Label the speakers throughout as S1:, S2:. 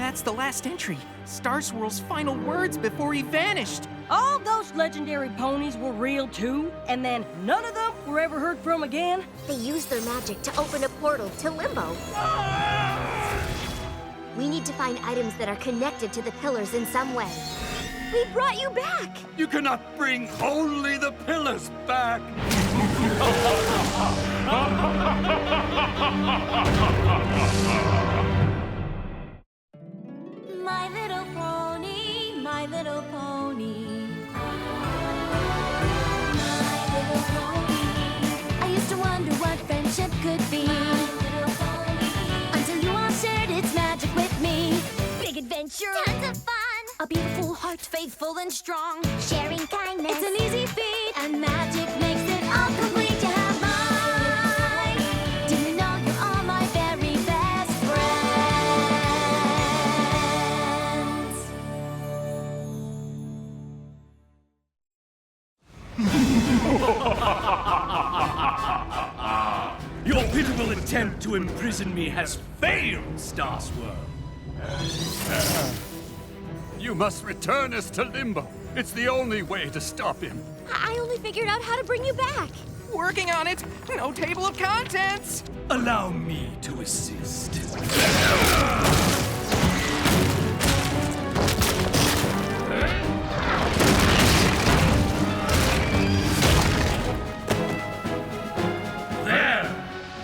S1: that's the last entry. Star Swirl's final words before he vanished.
S2: All those legendary ponies were real too, and then none of them were ever heard from again?
S3: They used their magic to open a portal to Limbo. We need to find items that are connected to the pillars in some way. We brought you back!
S4: You cannot bring only the pillars back!
S5: My little pony, my little pony. My little pony. I used to wonder what friendship could be. Until you all shared its magic with me. Big adventure, tons of fun. A beautiful heart, faithful and strong. Sharing kindness, it's an easy feat. And magic makes it all complete. You have mine. Do you know you're all my very best friends?
S4: Your pitiful attempt to imprison me has failed, Star Swirl. You must return us to Limbo. It's the only way to stop him.
S5: I only figured out how to bring you back.
S1: Working on it. No table of contents.
S4: Allow me to assist. There!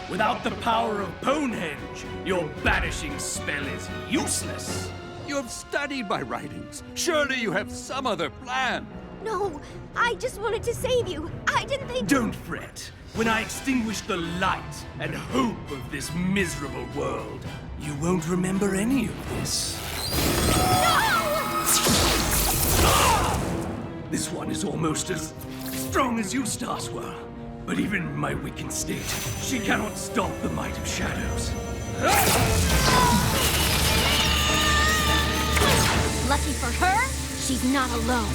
S4: Without the power of Bonehenge, your banishing spell is useless. You have studied my writings. Surely you have some other plan.
S3: No, I just wanted to save you. I didn't think...
S4: Don't fret. When I extinguish the light and hope of this miserable world, you won't remember any of this. This one is almost as strong as you, Star Swirl. But even in my weakened state, she cannot stop the might of shadows.
S5: Lucky for her, she's not alone.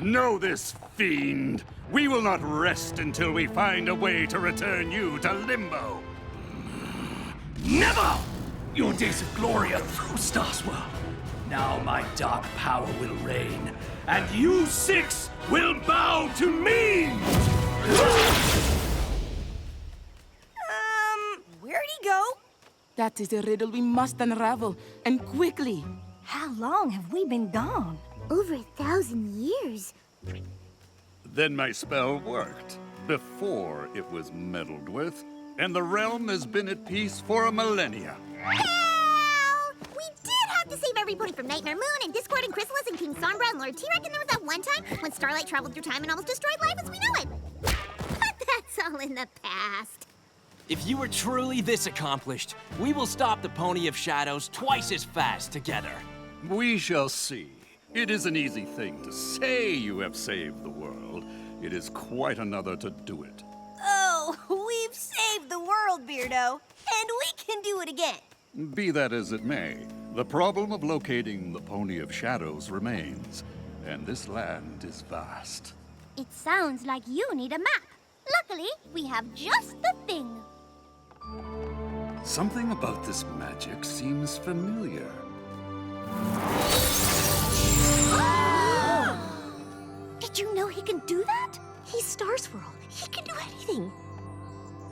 S4: Know this, fiend. We will not rest until we find a way to return you to Limbo. Never! Your days of glory are through, Star Swirl. Now my dark power will reign, and you six will bow to me!
S2: Where'd he go?
S6: That is a riddle we must unravel, and quickly.
S2: How long have we been gone?
S3: Over 1,000 years.
S4: Then my spell worked, before it was meddled with, and the realm has been at peace for a millennia.
S7: Well, we did have to save everybody from Nightmare Moon and Discord and Chrysalis and King Sombra and Lord T-Rex, and there was that one time when Starlight traveled through time and almost destroyed life as we know it. But that's all in the past.
S8: If you were truly this accomplished, we will stop the Pony of Shadows twice as fast together.
S4: We shall see. It is an easy thing to say you have saved the world. It is quite another to do it.
S5: Oh, we've saved the world, Beardo, and we can do it again.
S4: Be that as it may, the problem of locating the Pony of Shadows remains, and this land is vast.
S7: It sounds like you need a map. Luckily, we have just the thing.
S4: Something about this magic seems familiar.
S7: Did you know he can do that? He's Star Swirl. He can do anything.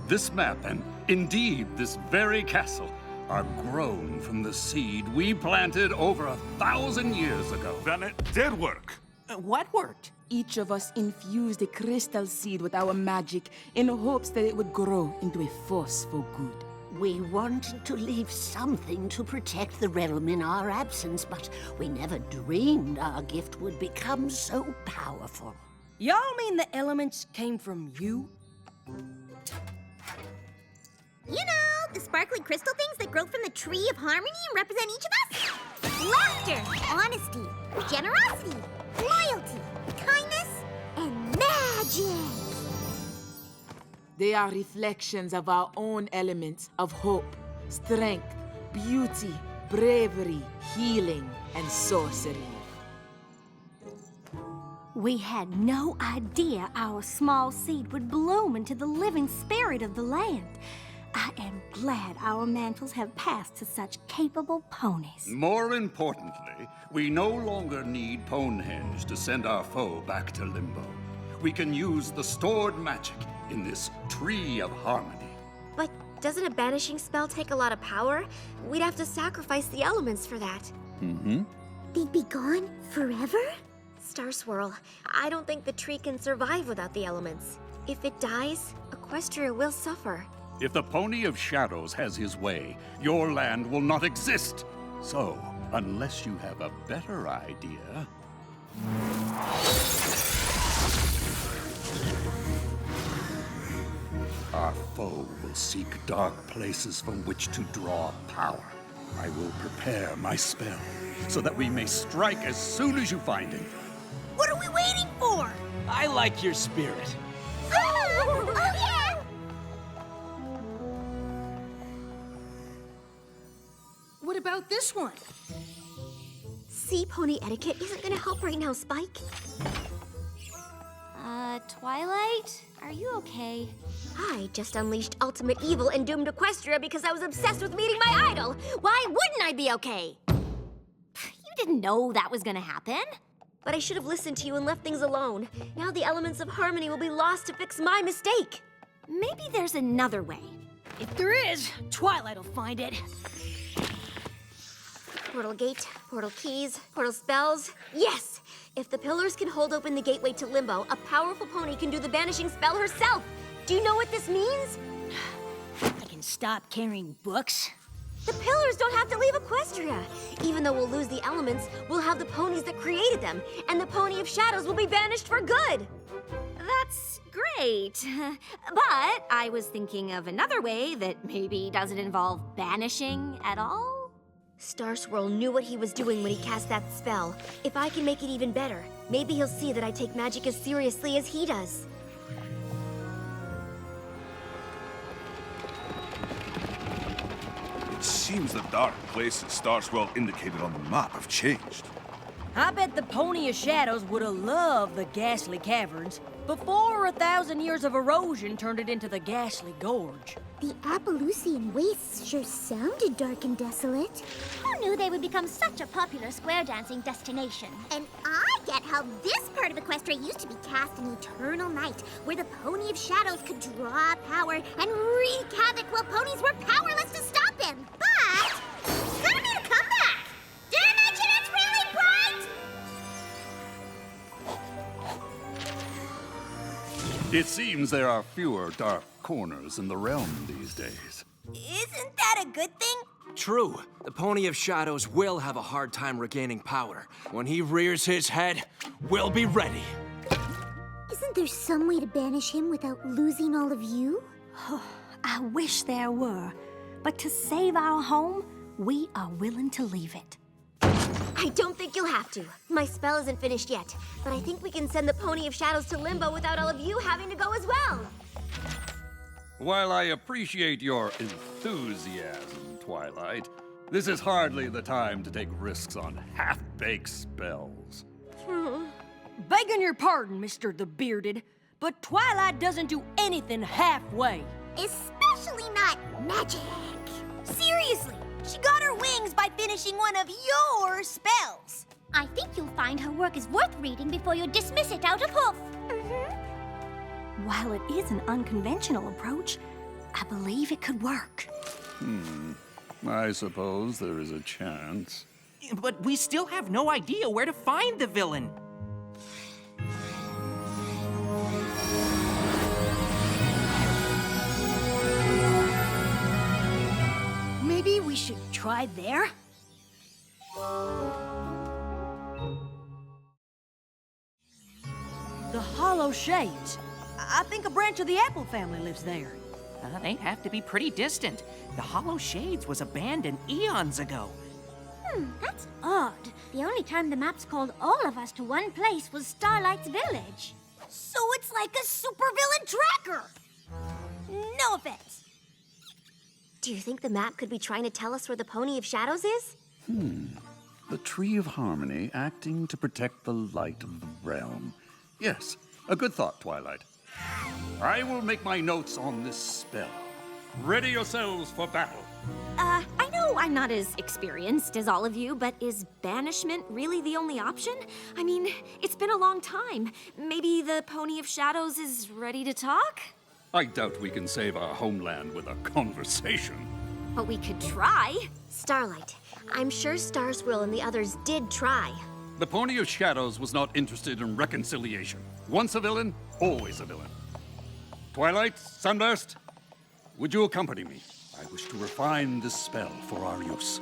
S4: This map, and indeed this very castle, are grown from the seed we planted over 1,000 years ago.
S9: Then it did work.
S1: What worked?
S6: Each of us infused a crystal seed with our magic in hopes that it would grow into a force for good.
S10: We wanted to leave something to protect the realm in our absence, but we never dreamed our gift would become so powerful.
S2: Y'all mean the elements came from you?
S7: You know, the sparkly crystal things that grow from the tree of harmony and represent each of us? Laughter, honesty, generosity, loyalty, kindness, and magic.
S6: They are reflections of our own elements of hope, strength, beauty, bravery, healing, and sorcery.
S5: We had no idea our small seed would bloom into the living spirit of the land. I am glad our mantles have passed to such capable ponies.
S4: More importantly, we no longer need Ponehenge to send our foe back to Limbo. We can use the stored magic in this Tree of Harmony.
S3: But doesn't a banishing spell take a lot of power? We'd have to sacrifice the elements for that.
S4: Mm-hmm.
S7: They'd be gone forever?
S3: Star Swirl, I don't think the tree can survive without the elements. If it dies, Equestria will suffer.
S4: If the Pony of Shadows has his way, your land will not exist. So, unless you have a better idea... Our foe will seek dark places from which to draw power. I will prepare my spell so that we may strike as soon as you find it.
S2: What are we waiting for?
S8: I like your spirit.
S7: Oh, yeah!
S2: What about this one?
S3: Sea pony etiquette isn't gonna help right now, Spike.
S5: Twilight? Are you okay?
S3: I just unleashed ultimate evil and doomed Equestria because I was obsessed with meeting my idol. Why wouldn't I be okay?
S5: You didn't know that was gonna happen.
S3: But I should have listened to you and left things alone. Now the elements of harmony will be lost to fix my mistake.
S5: Maybe there's another way.
S2: If there is, Twilight will find it.
S3: Portal gate, portal keys, portal spells. Yes! If the pillars can hold open the gateway to Limbo, a powerful pony can do the banishing spell herself. Do you know what this means?
S2: I can stop carrying books.
S3: The pillars don't have to leave Equestria. Even though we'll lose the elements, we'll have the ponies that created them, and the Pony of Shadows will be banished for good.
S5: That's great. But I was thinking of another way that maybe doesn't involve banishing at all.
S3: Star Swirl knew what he was doing when he cast that spell. If I can make it even better, maybe he'll see that I take magic as seriously as he does.
S9: It seems the dark places Star Swirl indicated on the map have changed.
S2: I bet the Pony of Shadows would have loved the Ghastly Caverns before 1,000 years of erosion turned it into the Ghastly Gorge.
S7: The Appaloosian wastes sure sounded dark and desolate.
S5: Who knew they would become such a popular square dancing destination?
S7: And I get how this part of Equestria used to be cast an eternal night, where the Pony of Shadows could draw power and wreak havoc while ponies were powerless to stop him. But it's gonna be a comeback. Did I mention it's really bright?
S4: It seems there are fewer dark corners in the realm these days.
S2: Isn't that a good thing?
S8: True. The Pony of Shadows will have a hard time regaining power. When he rears his head, we'll be ready.
S7: Isn't there some way to banish him without losing all of you?
S5: I wish there were. But to save our home, we are willing to leave it.
S3: I don't think you'll have to. My spell isn't finished yet, but I think we can send the Pony of Shadows to Limbo without all of you having to go as well.
S4: While I appreciate your enthusiasm, Twilight, this is hardly the time to take risks on half-baked spells.
S2: Begging your pardon, Mr. the Bearded, but Twilight doesn't do anything halfway.
S7: Especially not magic. Seriously, she got her wings by finishing one of your spells.
S5: I think you'll find her work is worth reading before you dismiss it out of hoof. While it is an unconventional approach, I believe it could work.
S4: I suppose there is a chance.
S1: But we still have no idea where to find the villain.
S2: Maybe we should try there? The Hollow Shades. I think a branch of the Apple family lives there.
S1: They'd have to be pretty distant. The Hollow Shades was abandoned eons ago.
S5: That's odd. The only time the maps called all of us to one place was Starlight's village.
S7: So it's like a supervillain tracker. No offense.
S3: Do you think the map could be trying to tell us where the Pony of Shadows is?
S4: The Tree of Harmony acting to protect the light of the realm. Yes, a good thought, Twilight. I will make my notes on this spell. ready yourselves for battle.
S3: I know I'm not as experienced as all of you, but is banishment really the only option? I mean, it's been a long time. Maybe the Pony of Shadows is ready to talk?
S4: I doubt we can save our homeland with a conversation.
S3: But we could try.
S7: Starlight, I'm sure Star Swirl and the others did try.
S4: The Pony of Shadows was not interested in reconciliation. Once a villain, always a villain. Twilight, Sunburst, would you accompany me? I wish to refine this spell for our use.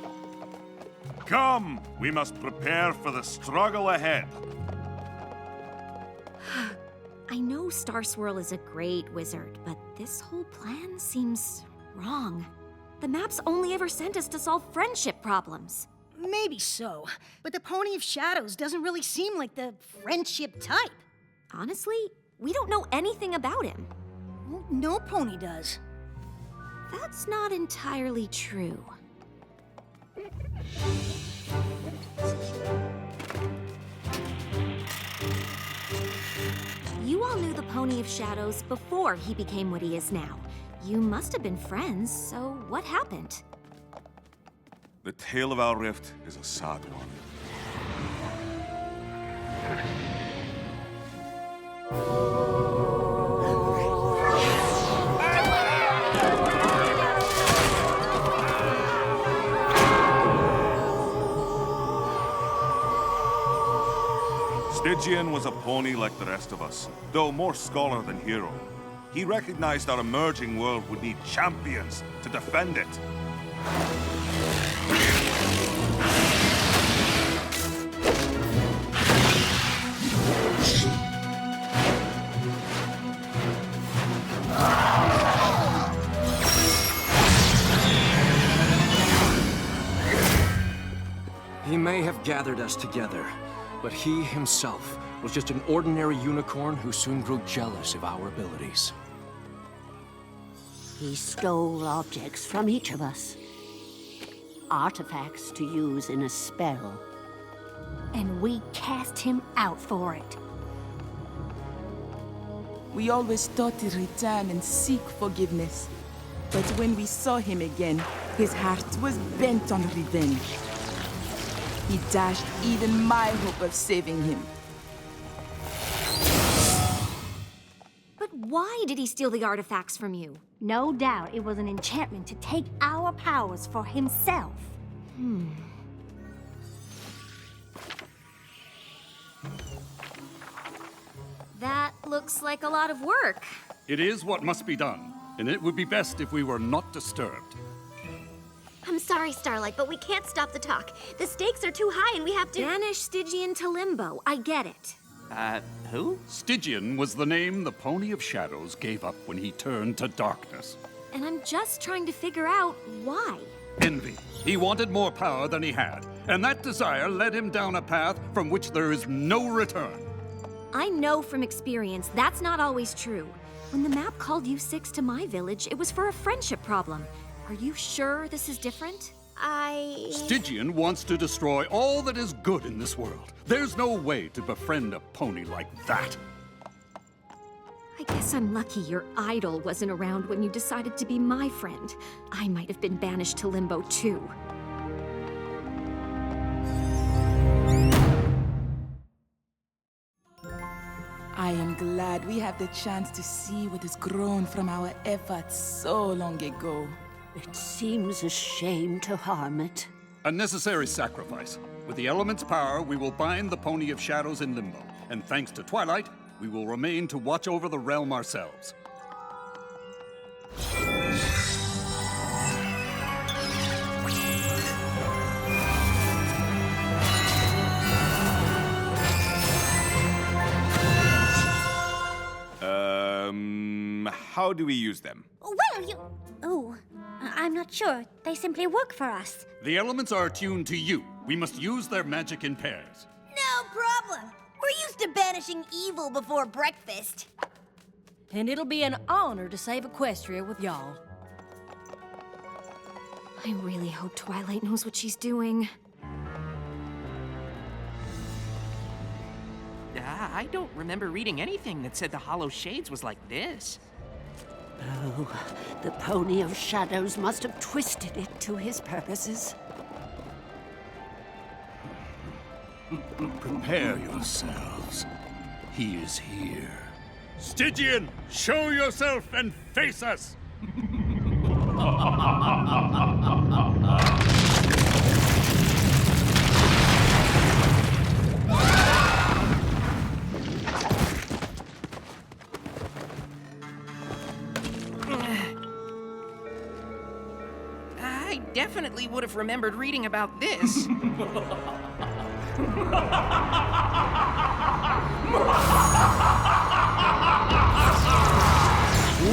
S9: Come! We must prepare for the struggle ahead.
S3: I know Star Swirl is a great wizard, but this whole plan seems wrong. The map's only ever sent us to solve friendship problems.
S11: Maybe so, but the Pony of Shadows doesn't really seem like the friendship type.
S3: Honestly, we don't know anything about him.
S11: Well, no pony does.
S3: That's not entirely true. You all knew the Pony of Shadows before he became what he is now. You must have been friends, so what happened?
S9: The tale of our rift is a sad one. Stygian was a pony like the rest of us, though more scholar than hero. He recognized our emerging world would need champions to defend it.
S8: He may have gathered us together, but he himself was just an ordinary unicorn who soon grew jealous of our abilities.
S10: He stole objects from each of us. Artifacts to use in a spell.
S11: And we cast him out for it.
S6: We always thought to return and seek forgiveness. But when we saw him again, his heart was bent on revenge. He dashed even my hope of saving him.
S3: But why did he steal the artifacts from you?
S11: No doubt it was an enchantment to take our powers for himself.
S3: That looks like a lot of work.
S4: It is what must be done, and it would be best if we were not disturbed.
S7: I'm sorry, Starlight, but we can't stop the talk. The stakes are too high and we have to—
S3: Banish Stygian to Limbo. I get it.
S1: Who?
S4: Stygian was the name the Pony of Shadows gave up when he turned to darkness.
S3: And I'm just trying to figure out why.
S4: Envy. He wanted more power than he had, and that desire led him down a path from which there is no return.
S3: I know from experience that's not always true. When the map called you six to my village, it was for a friendship problem. Are you sure this is different?
S4: Stygian wants to destroy all that is good in this world. There's no way to befriend a pony like that.
S3: I guess I'm lucky your idol wasn't around when you decided to be my friend. I might have been banished to Limbo too.
S6: I am glad we have the chance to see what has grown from our efforts so long ago.
S10: It seems a shame to harm it.
S4: A necessary sacrifice. With the element's power, we will bind the Pony of Shadows in Limbo. And thanks to Twilight, we will remain to watch over the realm ourselves.
S9: How do we use them?
S7: Well, I'm not sure. They simply work for us.
S4: The elements are attuned to you. We must use their magic in pairs.
S11: No problem. We're used to banishing evil before breakfast.
S2: And it'll be an honor to save Equestria with y'all.
S3: I really hope Twilight knows what she's doing.
S1: I don't remember reading anything that said the Hollow Shades was like this.
S10: Oh, the Pony of Shadows must have twisted it to his purposes.
S12: Prepare yourselves. He is here.
S4: Stygian, show yourself and face us!
S1: I definitely would have remembered reading about this.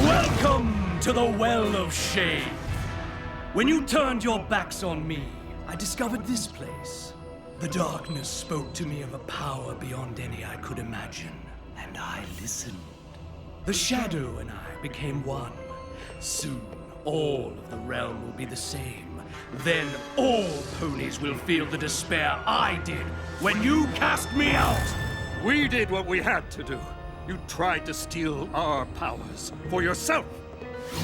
S13: Welcome to the Well of Shade. When you turned your backs on me, I discovered this place. The darkness spoke to me of a power beyond any I could imagine, and I listened. The Shadow and I became one. Soon, all of the realm will be the same. Then all ponies will feel the despair I did when you cast me out.
S4: We did what we had to do. You tried to steal our powers for yourself.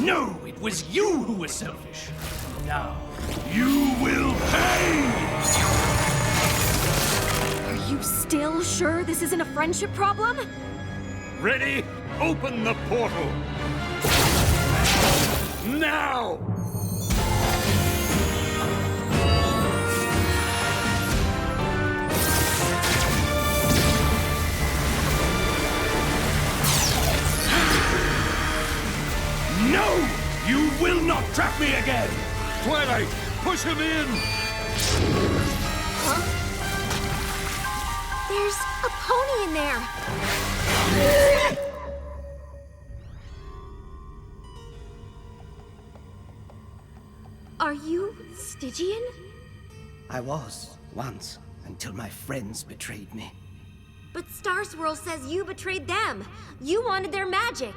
S13: No, it was you who were selfish. Now, you will pay!
S3: Are you still sure this isn't a friendship problem?
S4: Ready? Open the portal! Now!
S13: No! You will not trap me again!
S4: Twilight, push him in!
S5: Huh? There's a pony in there.
S3: Are you Stygian?
S14: I was, once, until my friends betrayed me.
S3: But Star Swirl says you betrayed them. You wanted their magic.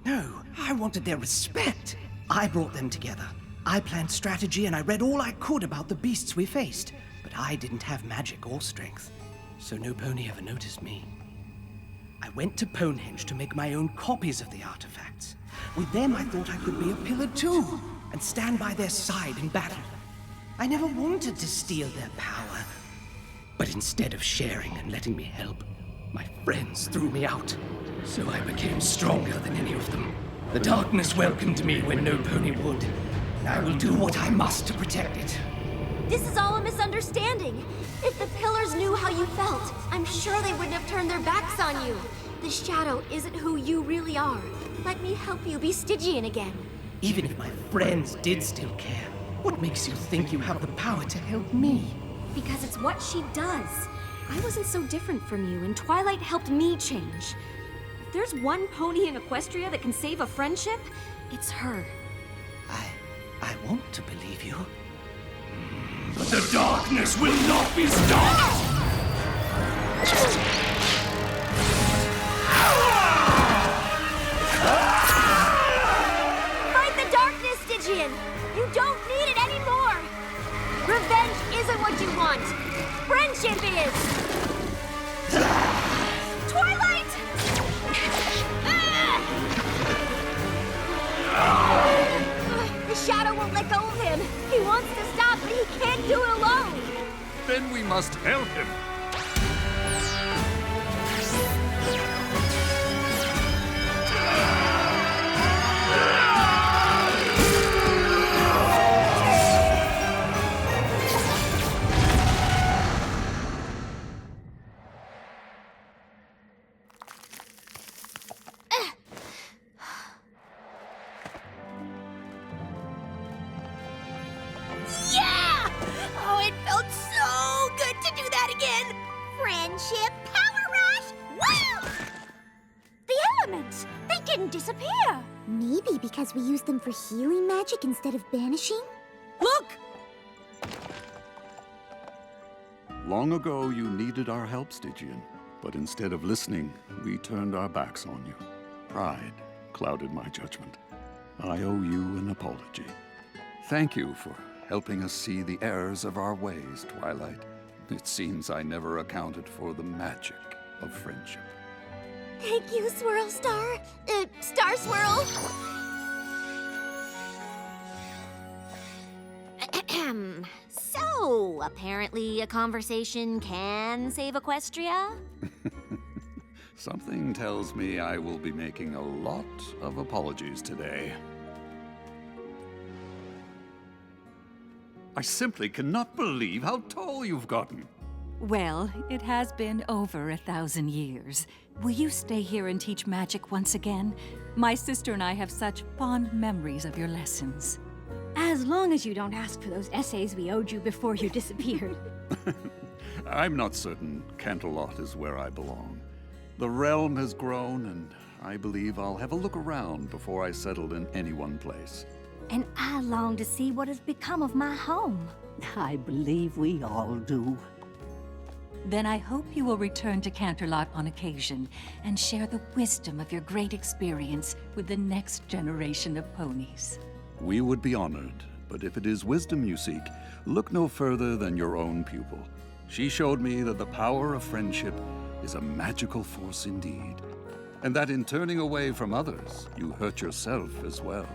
S14: No, I wanted their respect. I brought them together. I planned strategy and I read all I could about the beasts we faced. But I didn't have magic or strength, so no pony ever noticed me. I went to Ponehenge to make my own copies of the artifacts. With them, I thought I could be a pillar too, and stand by their side in battle. I never wanted to steal their power. But instead of sharing and letting me help, my friends threw me out. So I became stronger than any of them. The darkness welcomed me when no pony would. And I will do what I must to protect it.
S3: This is all a misunderstanding. If the pillars knew how you felt, I'm sure they wouldn't have turned their backs on you. The Shadow isn't who you really are. Let me help you be Stygian again.
S14: Even if my friends did still care, what makes you think you have the power to help me?
S3: Because it's what she does. I wasn't so different from you, and Twilight helped me change. If there's one pony in Equestria that can save a friendship, it's her.
S14: I want to believe you.
S13: But the darkness will not be stopped!
S3: Fight the darkness, Stygian! You don't need it anymore! Revenge isn't what you want! Friendship is! Twilight! The Shadow won't let go of him. He wants to stop, but he can't do it alone.
S4: Then we must help him.
S7: Yeah! Oh, it felt so good to do that again! Friendship power rush! Wow! The elements! They didn't disappear!
S5: Maybe because we used them for healing magic instead of banishing?
S11: Look!
S4: Long ago, you needed our help, Stygian. But instead of listening, we turned our backs on you. Pride clouded my judgment. I owe you an apology. Thank you for helping us see the errors of our ways, Twilight. It seems I never accounted for the magic of friendship.
S5: Thank you, Swirl Star. Star Swirl.
S3: So apparently a conversation can save Equestria?
S4: Something tells me I will be making a lot of apologies today. I simply cannot believe how tall you've gotten.
S15: Well, it has been over 1,000 years. Will you stay here and teach magic once again? My sister and I have such fond memories of your lessons.
S16: As long as you don't ask for those essays we owed you before you disappeared.
S4: I'm not certain Canterlot is where I belong. The realm has grown, and I believe I'll have a look around before I settle in any one place.
S16: And I long to see what has become of my home.
S10: I believe we all do.
S15: Then I hope you will return to Canterlot on occasion and share the wisdom of your great experience with the next generation of ponies.
S4: We would be honored, but if it is wisdom you seek, look no further than your own pupil. She showed me that the power of friendship is a magical force indeed, and that in turning away from others, you hurt yourself as well.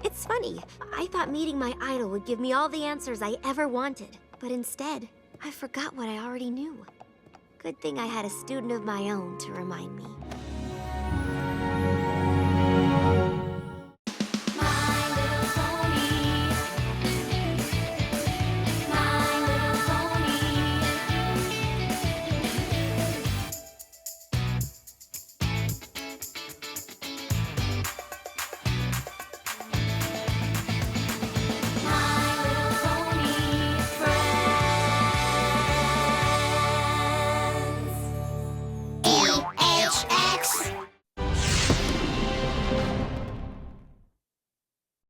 S5: It's funny. I thought meeting my idol would give me all the answers I ever wanted. But instead, I forgot what I already knew. Good thing I had a student of my own to remind me.